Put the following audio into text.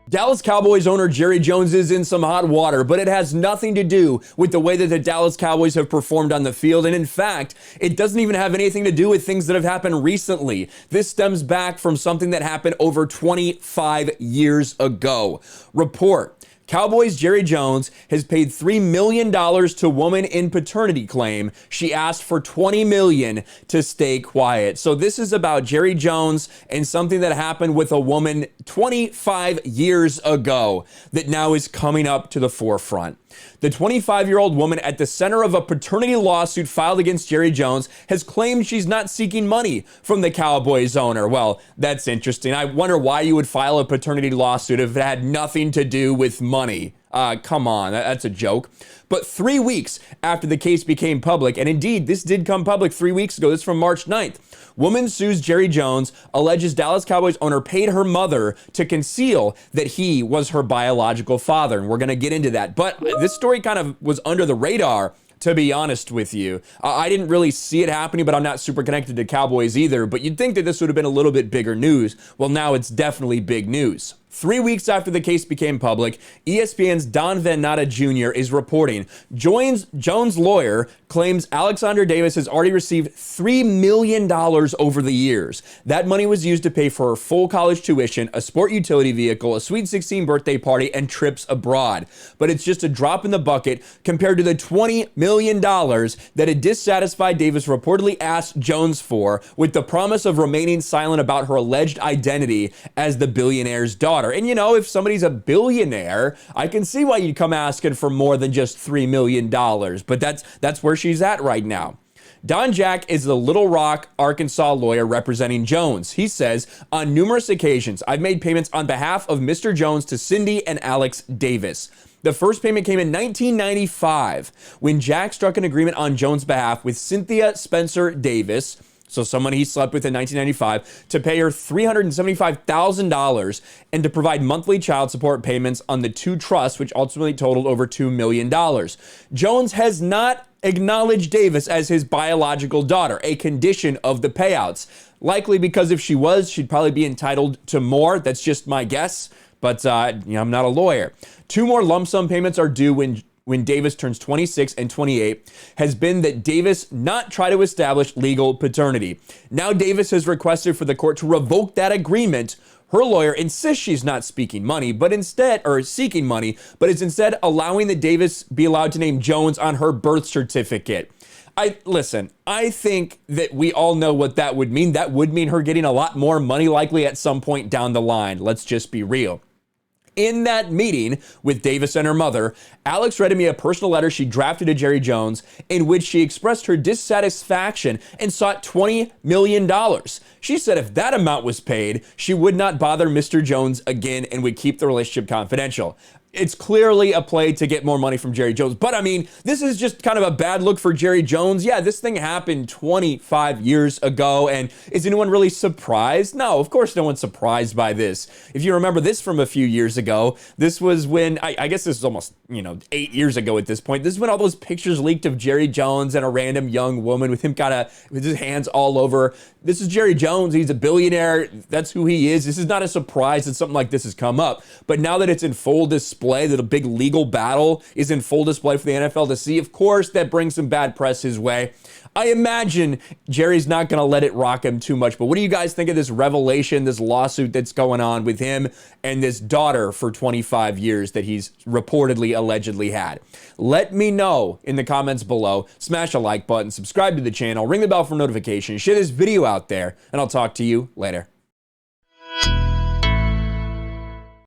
Dallas Cowboys owner Jerry Jones is in some hot water, but it has nothing to do with the way that the Dallas Cowboys have performed on the field. And in fact, it doesn't even have anything to do with things that have happened recently. This stems back from something that happened over 25 years ago. Report: Cowboys Jerry Jones has paid $3 million to woman in paternity claim. She asked for $20 million to stay quiet. So this is about Jerry Jones and something that happened with a woman 25 years ago that now is coming up to the forefront. The 25-year-old woman at the center of a paternity lawsuit filed against Jerry Jones has claimed she's not seeking money from the Cowboys owner. Well, that's interesting. I wonder why you would file a paternity lawsuit if it had nothing to do with money. Come on, that's a joke. But 3 weeks after the case became public, and indeed, this did come public 3 weeks ago, this is from March 9th, woman sues Jerry Jones, alleges Dallas Cowboys owner paid her mother to conceal that he was her biological father. And we're going to get into that. But this story kind of was under the radar, to be honest with you. I didn't really see it happening, but I'm not super connected to Cowboys either. But you'd think that this would have been a little bit bigger news. Well, now it's definitely big news. 3 weeks after the case became public, ESPN's Don Van Natta Jr. is reporting Jones' lawyer claims Alexander Davis has already received $3 million over the years. That money was used to pay for her full college tuition, a sport utility vehicle, a Sweet 16 birthday party, and trips abroad. But it's just a drop in the bucket compared to the $20 million that a dissatisfied Davis reportedly asked Jones for, with the promise of remaining silent about her alleged identity as the billionaire's daughter. And you know, if somebody's a billionaire, I can see why you'd come asking for more than just $3 million. But that's where she's at right now. Don Jack is the Little Rock, Arkansas lawyer representing Jones. He says, on numerous occasions, I've made payments on behalf of Mr. Jones to Cindy and Alex Davis. The first payment came in 1995 when Jack struck an agreement on Jones' behalf with Cynthia Spencer Davis, so someone he slept with in 1995, to pay her $375,000 and to provide monthly child support payments on the two trusts, which ultimately totaled over $2 million. Jones has not acknowledged Davis as his biological daughter, a condition of the payouts. Likely because if she was, she'd probably be entitled to more. That's just my guess, but I'm not a lawyer. 2 more lump sum payments are due when Davis turns 26 and 28, has been that Davis not try to establish legal paternity. Now Davis has requested for the court to revoke that agreement. Her lawyer insists she's not seeking money, but is instead allowing that Davis be allowed to name Jones on her birth certificate. I think that we all know what that would mean. That would mean her getting a lot more money likely at some point down the line. Let's just be real. In that meeting with Davis and her mother, Alex read to me a personal letter she drafted to Jerry Jones in which she expressed her dissatisfaction and sought $20 million. She said if that amount was paid, she would not bother Mr. Jones again and would keep the relationship confidential. It's clearly a play to get more money from Jerry Jones. But I mean, this is just kind of a bad look for Jerry Jones. Yeah, this thing happened 25 years ago. And is anyone really surprised? No, of course no one's surprised by this. If you remember this from a few years ago, this was when, I guess this is almost, 8 years ago at this point. This is when all those pictures leaked of Jerry Jones and a random young woman with him with his hands all over. This is Jerry Jones. He's a billionaire. That's who he is. This is not a surprise that something like this has come up. But now that it's in full display, that a big legal battle is in full display for the NFL to see, of course, that brings some bad press his way. I imagine Jerry's not going to let it rock him too much. But what do you guys think of this revelation, this lawsuit that's going on with him and this daughter for 25 years that he's reportedly, allegedly had? Let me know in the comments below. Smash a like button, subscribe to the channel, ring the bell for notifications, share this video out there, and I'll talk to you later.